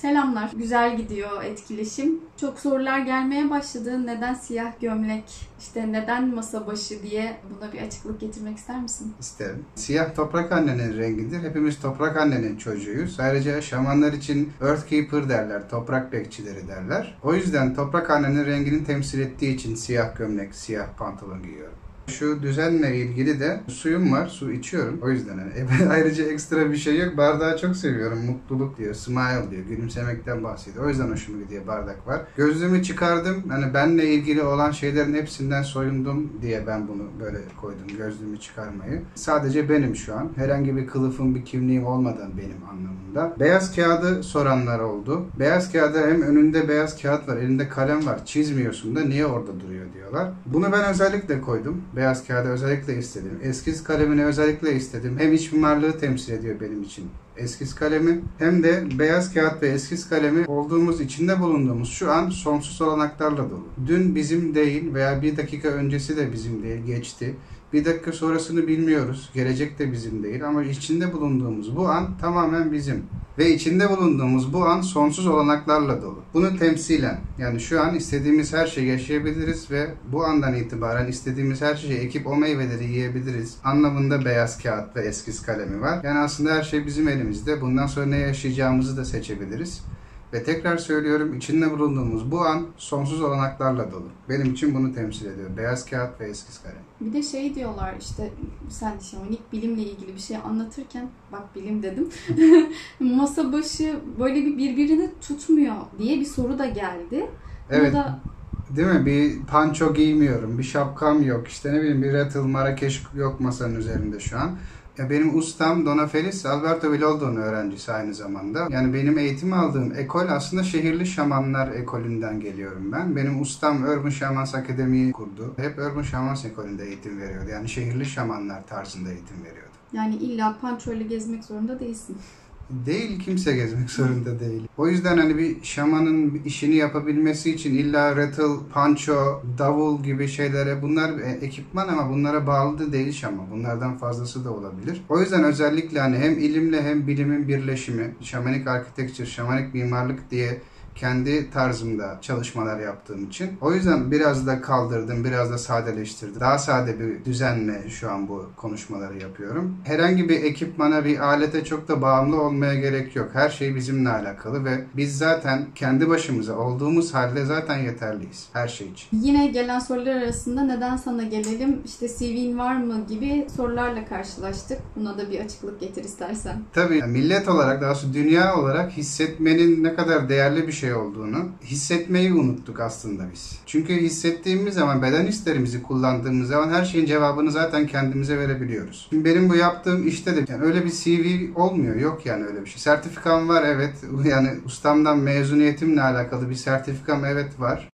Selamlar. Güzel gidiyor etkileşim. Çok sorular gelmeye başladı. Neden siyah gömlek, işte neden masa başı diye buna bir açıklık getirmek ister misin? İsterim. Siyah toprak annenin rengidir. Hepimiz toprak annenin çocuğuyuz. Ayrıca şamanlar için Earthkeeper derler, toprak bekçileri derler. O yüzden toprak annenin rengini temsil ettiği için siyah gömlek, siyah pantolon giyiyorum. Şu düzenle ilgili de suyum var, su içiyorum. O yüzden ayrıca ekstra bir şey yok. Bardağı çok seviyorum. Mutluluk diyor, smile diyor, gülümsemekten bahsediyor. O yüzden hoşuma gidiyor bardak var. Gözlüğümü çıkardım. Hani benle ilgili olan şeylerin hepsinden soyundum diye ben bunu böyle koydum. Gözlüğümü çıkarmayı. Sadece benim şu an. Herhangi bir kılıfım, bir kimliğim olmadan benim anlamında. Beyaz kağıdı soranlar oldu. Beyaz kağıda hem önünde beyaz kağıt var, elinde kalem var. Çizmiyorsun da niye orada duruyor diyorlar. Bunu ben özellikle koydum. Beyaz kağıdı özellikle istedim. Eskiz kalemini özellikle istedim. Hem iç mimarlığı temsil ediyor benim için eskiz kalemi, hem de beyaz kağıt ve eskiz kalemi olduğumuz, içinde bulunduğumuz şu an sonsuz olanaklarla dolu. Dün bizim değil veya bir dakika öncesi de bizim değil, geçti. Bir dakika sonrasını bilmiyoruz. Gelecek de bizim değil ama içinde bulunduğumuz bu an tamamen bizim. Ve içinde bulunduğumuz bu an sonsuz olanaklarla dolu. Bunu temsilen, yani şu an istediğimiz her şeyi yaşayabiliriz ve bu andan itibaren istediğimiz her şeyi ekip o meyveleri yiyebiliriz anlamında beyaz kağıt ve eskiz kalemi var. Yani aslında her şey bizim elimizde. Bundan sonra ne yaşayacağımızı da seçebiliriz. Ve tekrar söylüyorum, içinde bulunduğumuz bu an sonsuz olanaklarla dolu. Benim için bunu temsil ediyor. Beyaz kağıt ve eskiz kalem. Bir de şey diyorlar işte, sen şamanik bilimle ilgili bir şey anlatırken, bak bilim dedim, masa başı böyle bir birbirini tutmuyor diye bir soru da geldi. Evet. Da... Değil mi? Bir panço giymiyorum, bir şapkam yok, işte ne bileyim bir rattle, marakeş yok masanın üzerinde şu an. Benim ustam Dona Feliz, Alberto Villoldo'nun öğrencisi aynı zamanda. Yani benim eğitim aldığım ekol aslında şehirli şamanlar ekolünden geliyorum ben. Benim ustam Urban Shamans Akademi'yi kurdu. Hep Urban Shamans ekolünde eğitim veriyordu. Yani şehirli şamanlar tarzında eğitim veriyordu. Yani illa pançoyla gezmek zorunda değilsin. Değil, kimse gezmek zorunda değil. O yüzden hani bir şamanın işini yapabilmesi için illa rattle, panço, davul gibi şeylere, bunlar ekipman ama bunlara bağlı da değil şaman. Bunlardan fazlası da olabilir. O yüzden özellikle hani hem ilimle hem bilimin birleşimi, şamanik architecture, şamanik mimarlık diye kendi tarzımda çalışmalar yaptığım için. O yüzden biraz da kaldırdım, biraz da sadeleştirdim. Daha sade bir düzenle şu an bu konuşmaları yapıyorum. Herhangi bir ekipmana, bir alete çok da bağımlı olmaya gerek yok. Her şey bizimle alakalı ve biz zaten kendi başımıza olduğumuz halde zaten yeterliyiz. Her şey için. Yine gelen sorular arasında neden sana gelelim, işte CV'in var mı gibi sorularla karşılaştık. Buna da bir açıklık getir istersen. Tabii millet olarak, daha doğrusu dünya olarak hissetmenin ne kadar değerli bir şey olduğunu, hissetmeyi unuttuk aslında biz. Çünkü hissettiğimiz zaman, beden hislerimizi kullandığımız zaman her şeyin cevabını zaten kendimize verebiliyoruz. Şimdi benim bu yaptığım işte de yani öyle bir CV olmuyor. Yok yani öyle bir şey. Sertifikam var, evet. Yani ustamdan mezuniyetimle alakalı bir sertifikam, evet, var.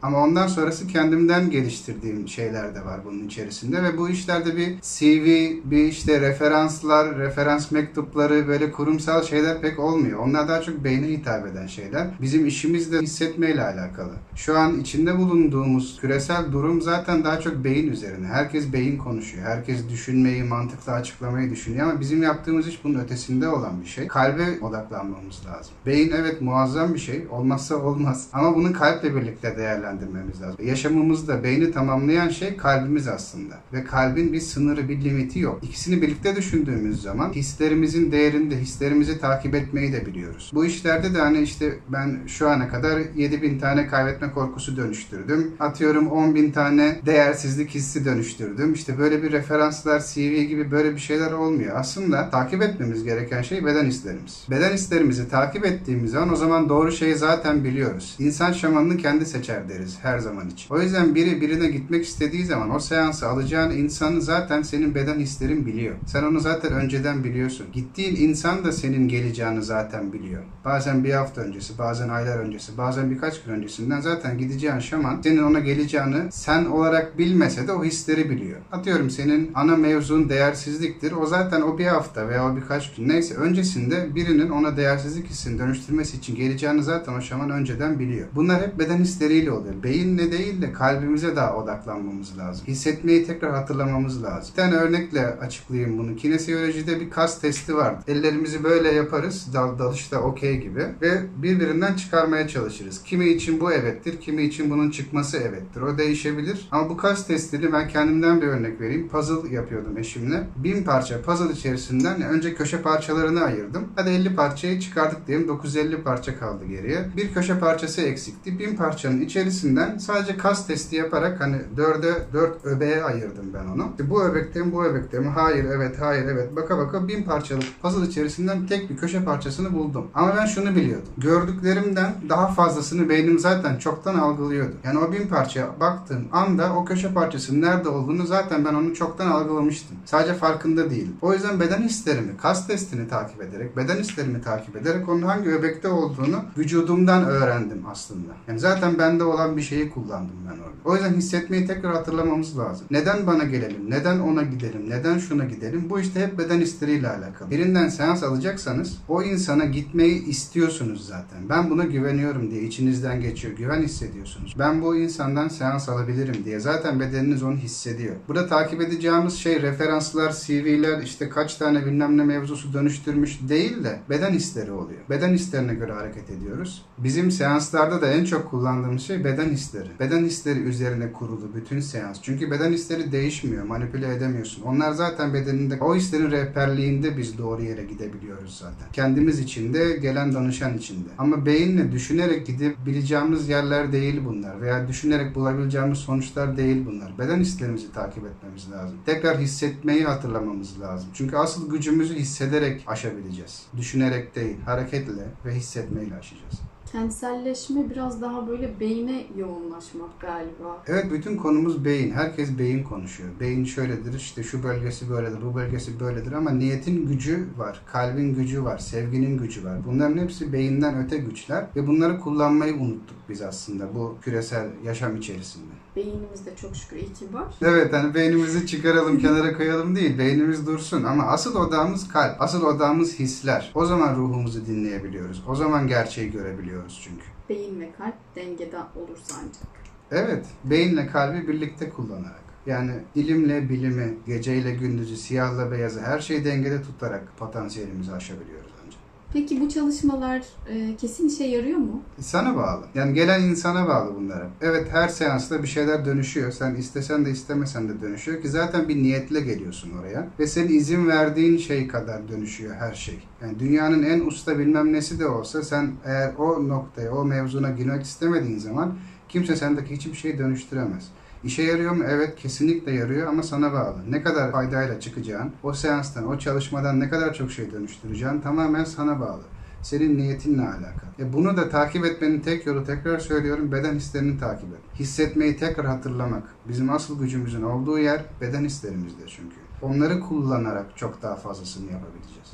Ama ondan sonrası kendimden geliştirdiğim şeyler de var bunun içerisinde ve bu işlerde bir CV, bir işte referanslar, referans mektupları, böyle kurumsal şeyler pek olmuyor. Onlar daha çok beyne hitap eden şeyler. Bizim işimiz de hissetmeyle alakalı. Şu an içinde bulunduğumuz küresel durum zaten daha çok beyin üzerine. Herkes beyin konuşuyor. Herkes düşünmeyi, mantıkla açıklamayı düşünüyor ama bizim yaptığımız iş bunun ötesinde olan bir şey. Kalbe odaklanmamız lazım. Beyin evet muazzam bir şey. Olmazsa olmaz. Ama bunu kalple birlikte değerlendirmemiz lazım. Yaşamımızda beyni tamamlayan şey kalbimiz aslında. Ve kalbin bir sınırı, bir limiti yok. İkisini birlikte düşündüğümüz zaman hislerimizin değerinde, hislerimizi takip etmeyi de biliyoruz. Bu işlerde de hani işte ben şu ana kadar 7.000 tane kaybetme korkusu dönüştürdüm. Atıyorum 10.000 tane değersizlik hissi dönüştürdüm. İşte böyle bir referanslar, CV gibi böyle bir şeyler olmuyor. Aslında takip etmemiz gereken şey beden hislerimiz. Beden hislerimizi takip ettiğimiz zaman o zaman doğru şeyi zaten biliyoruz. İnsan şamanını kendi seçer deriz her zaman için. O yüzden biri birine gitmek istediği zaman o seansı alacağın insanı zaten senin beden hislerin biliyor. Sen onu zaten önceden biliyorsun. Gittiğin insan da senin geleceğini zaten biliyor. Bazen bir hafta öncesi, bazen aylar öncesi, bazen birkaç gün öncesinden zaten gideceğin şaman senin ona geleceğini sen olarak bilmese de o hisleri biliyor. Atıyorum senin ana mevzun değersizliktir. O zaten o bir hafta veya o birkaç gün neyse öncesinde birinin ona değersizlik hissini dönüştürmesi için geleceğini zaten o şaman önceden biliyor. Bunlar hep beden hisleriyle oluyor. oluyor. Beyinle değil de kalbimize daha odaklanmamız lazım. Hissetmeyi tekrar hatırlamamız lazım. Bir tane örnekle açıklayayım bunu. Kinesiyolojide bir kas testi vardı. Ellerimizi böyle yaparız. Dalışta okey gibi. Ve birbirinden çıkarmaya çalışırız. Kimi için bu evettir, kimi için bunun çıkması evettir. O değişebilir. Ama bu kas testini ben kendimden bir örnek vereyim. Puzzle yapıyordum eşimle. 1000 parça puzzle içerisinden önce köşe parçalarını ayırdım. Hadi 50 parçayı çıkardık diyelim. 950 parça kaldı geriye. Bir köşe parçası eksikti. 1000 parçanın içerisinden sadece kas testi yaparak hani 4 öbeğe ayırdım ben onu. Bu öbekte bu öbekte mi? Hayır, evet, hayır, evet. Baka baka 1000 parçalık puzzle içerisinden tek bir köşe parçasını buldum. Ama ben şunu biliyordum. Gördüklerimden daha fazlasını beynim zaten çoktan algılıyordu. Yani o 1000 parçaya baktığım anda o köşe parçasının nerede olduğunu zaten ben onu çoktan algılamıştım. Sadece farkında değilim. O yüzden beden hislerimi, kas testini takip ederek, beden hislerimi takip ederek onun hangi öbekte olduğunu vücudumdan öğrendim aslında. Yani zaten bende olan bir şeyi kullandım ben orada. O yüzden hissetmeyi tekrar hatırlamamız lazım. Neden bana gelelim? Neden ona gidelim? Neden şuna gidelim? Bu işte hep beden hisleriyle alakalı. Birinden seans alacaksanız o insana gitmeyi istiyorsunuz zaten. Ben buna güveniyorum diye içinizden geçiyor. Güven hissediyorsunuz. Ben bu insandan seans alabilirim diye. Zaten bedeniniz onu hissediyor. Burada takip edeceğimiz şey referanslar, CV'ler, işte kaç tane bilmem ne mevzusu dönüştürmüş değil de beden hisleri oluyor. Beden hislerine göre hareket ediyoruz. Bizim seanslarda da en çok kullandığımız şey beden hisleri. Beden hisleri üzerine kurulu bütün seans. Çünkü beden hisleri değişmiyor. Manipüle edemiyorsun. Onlar zaten bedeninde, o hislerin rehberliğinde biz doğru yere gidebiliyoruz zaten. Kendimiz için de, gelen danışan için de. Ama beyinle düşünerek gidebileceğimiz yerler değil bunlar. Veya düşünerek bulabileceğimiz sonuçlar değil bunlar. Beden hislerimizi takip etmemiz lazım. Tekrar hissetmeyi hatırlamamız lazım. Çünkü asıl gücümüzü hissederek aşabileceğiz. Düşünerek değil, hareketle ve hissetmeyle aşacağız. Kentselleşme biraz daha böyle beyne yoğunlaşmak galiba. Evet, bütün konumuz beyin. Herkes beyin konuşuyor. Beyin şöyledir, işte şu bölgesi böyledir, bu bölgesi böyledir ama niyetin gücü var, kalbin gücü var, sevginin gücü var. Bunların hepsi beyinden öte güçler ve bunları kullanmayı unuttuk biz aslında bu küresel yaşam içerisinde. Beynimiz de çok şükür iyi ki var. Evet, hani beynimizi çıkaralım, kenara koyalım değil. Beynimiz dursun ama asıl odağımız kalp, asıl odağımız hisler. O zaman ruhumuzu dinleyebiliyoruz. O zaman gerçeği görebiliyoruz çünkü. Beyin ve kalp dengede olursa ancak. Evet, beyinle kalbi birlikte kullanarak. Yani ilimle bilimi, geceyle gündüzü, siyahla beyazı her şeyi dengede tutarak potansiyelimizi aşabiliyoruz ancak. Peki bu çalışmalar kesin işe yarıyor mu? Sana bağlı. Yani gelen insana bağlı bunlara. Evet, her seansta bir şeyler dönüşüyor. Sen istesen de istemesen de dönüşüyor ki zaten bir niyetle geliyorsun oraya. Ve senin izin verdiğin şey kadar dönüşüyor her şey. Yani dünyanın en usta bilmem nesi de olsa sen eğer o noktaya, o mevzuna girmek istemediğin zaman kimse sendeki hiçbir şeyi dönüştüremez. İşe yarıyor mu? Evet, kesinlikle yarıyor ama sana bağlı. Ne kadar faydayla çıkacağın, o seanstan, o çalışmadan ne kadar çok şey dönüştüreceğin tamamen sana bağlı. Senin niyetinle alakalı. Bunu da takip etmenin tek yolu, tekrar söylüyorum, beden hislerini takip et. Hissetmeyi tekrar hatırlamak. Bizim asıl gücümüzün olduğu yer beden hislerimizde çünkü. Onları kullanarak çok daha fazlasını yapabileceğiz.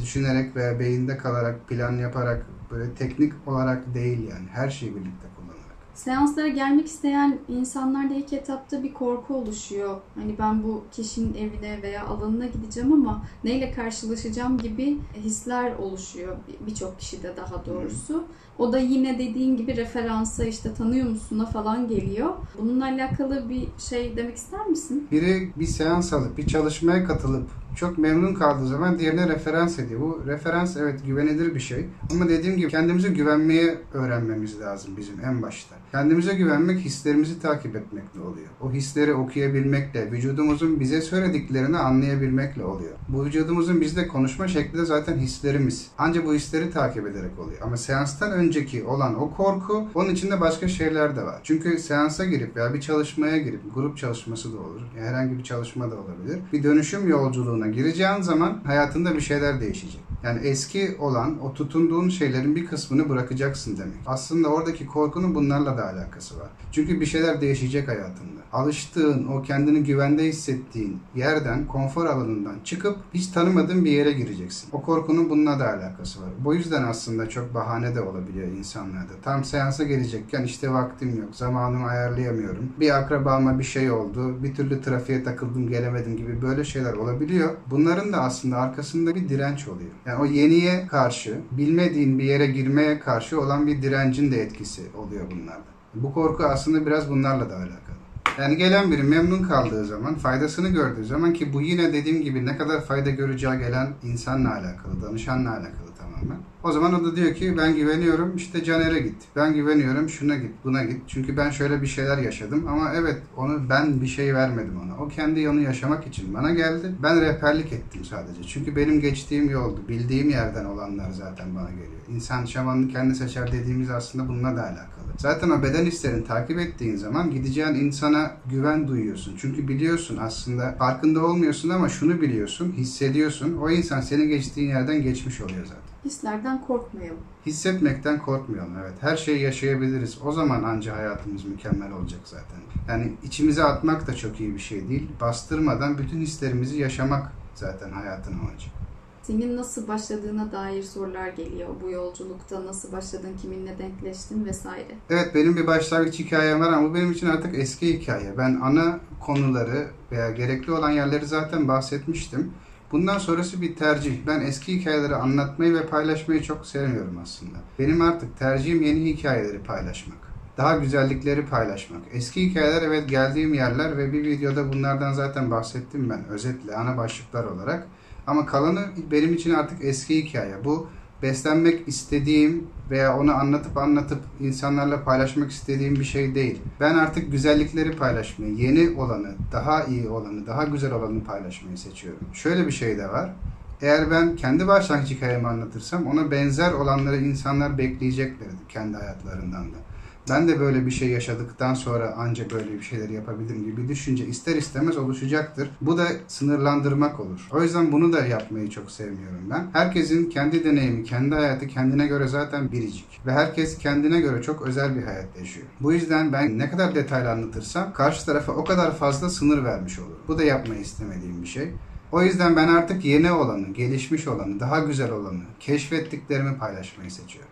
Düşünerek veya beyinde kalarak, plan yaparak, böyle teknik olarak değil yani. Her şeyi birlikte kullanarak. Seanslara gelmek isteyen insanlarda ilk etapta bir korku oluşuyor. Hani ben bu kişinin evine veya alanına gideceğim ama neyle karşılaşacağım gibi hisler oluşuyor birçok kişide daha doğrusu. O da yine dediğin gibi referansa, işte tanıyor musun'a falan geliyor. Bununla alakalı bir şey demek ister misin? Biri bir seans alıp, bir çalışmaya katılıp çok memnun kaldığı zaman diğerine referans ediyor. Bu referans evet güvenilir bir şey. Ama dediğim gibi kendimize güvenmeye öğrenmemiz lazım bizim en başta. Kendimize güvenmek hislerimizi takip etmekle oluyor. O hisleri okuyabilmekle, vücudumuzun bize söylediklerini anlayabilmekle oluyor. Bu vücudumuzun bizle konuşma şekli de zaten hislerimiz. Ancak bu hisleri takip ederek oluyor. Ama seanstan önceki olan o korku, onun içinde başka şeyler de var. Çünkü seansa girip veya bir çalışmaya girip, grup çalışması da olur, herhangi bir çalışma da olabilir. Bir dönüşüm yolculuğuna gireceğin zaman hayatında bir şeyler değişecek. Yani eski olan, o tutunduğun şeylerin bir kısmını bırakacaksın demek. Aslında oradaki korkunun bunlarla da alakası var. Çünkü bir şeyler değişecek hayatında. Alıştığın, o kendini güvende hissettiğin yerden, konfor alanından çıkıp hiç tanımadığın bir yere gireceksin. O korkunun bununla da alakası var. Bu yüzden aslında çok bahane de olabiliyor insanlarda. Tam seansa gelecekken işte vaktim yok, zamanımı ayarlayamıyorum. Bir akrabama bir şey oldu, bir türlü trafiğe takıldım, gelemedim gibi böyle şeyler olabiliyor. Bunların da aslında arkasında bir direnç oluyor. Yani o yeniye karşı, bilmediğin bir yere girmeye karşı olan bir direncin de etkisi oluyor bunlarda. Bu korku aslında biraz bunlarla da alakalı. Yani gelen biri memnun kaldığı zaman, faydasını gördüğü zaman, ki bu yine dediğim gibi ne kadar fayda göreceği gelen insanla alakalı, danışanla alakalı tamamen. O zaman o da diyor ki ben güveniyorum işte Caner'e git. Ben güveniyorum şuna git, buna git. Çünkü ben şöyle bir şeyler yaşadım ama evet ben bir şey vermedim ona. O kendi yolunu yaşamak için bana geldi. Ben rehberlik ettim sadece. Çünkü benim geçtiğim yoldu. Bildiğim yerden olanlar zaten bana geliyor. İnsan şamanını kendi seçer dediğimiz aslında bununla da alakalı. Zaten o beden hislerini takip ettiğin zaman gideceğin insana güven duyuyorsun. Çünkü biliyorsun aslında, farkında olmuyorsun ama şunu biliyorsun, hissediyorsun. O insan senin geçtiğin yerden geçmiş oluyor zaten. Hislerden korkmayalım. Hissetmekten korkmayalım, evet. Her şeyi yaşayabiliriz. O zaman anca hayatımız mükemmel olacak zaten. Yani içimize atmak da çok iyi bir şey değil. Bastırmadan bütün hislerimizi yaşamak zaten hayatın amacı. Senin nasıl başladığına dair sorular geliyor. Bu yolculukta nasıl başladın, kiminle denkleştin vesaire. Evet, benim bir başlangıç hikayem var ama bu benim için artık eski hikaye. Ben ana konuları veya gerekli olan yerleri zaten bahsetmiştim. Bundan sonrası bir tercih. Ben eski hikayeleri anlatmayı ve paylaşmayı çok sevmiyorum aslında. Benim artık tercihim yeni hikayeleri paylaşmak. Daha güzellikleri paylaşmak. Eski hikayeler evet geldiğim yerler ve bir videoda bunlardan zaten bahsettim ben özetle ana başlıklar olarak. Ama kalanı benim için artık eski hikaye. Bu beslenmek istediğim veya onu anlatıp insanlarla paylaşmak istediğim bir şey değil. Ben artık güzellikleri paylaşmayı, yeni olanı, daha iyi olanı, daha güzel olanı paylaşmayı seçiyorum. Şöyle bir şey de var. Eğer ben kendi başlangıç hikayemi anlatırsam ona benzer olanları insanlar bekleyeceklerdi kendi hayatlarından da. Ben de böyle bir şey yaşadıktan sonra ancak böyle bir şeyler yapabilirim gibi bir düşünce ister istemez oluşacaktır. Bu da sınırlandırmak olur. O yüzden bunu da yapmayı çok sevmiyorum ben. Herkesin kendi deneyimi, kendi hayatı kendine göre zaten biricik. Ve herkes kendine göre çok özel bir hayat yaşıyor. Bu yüzden ben ne kadar detaylı anlatırsam karşı tarafa o kadar fazla sınır vermiş olurum. Bu da yapmayı istemediğim bir şey. O yüzden ben artık yeni olanı, gelişmiş olanı, daha güzel olanı, keşfettiklerimi paylaşmayı seçiyorum.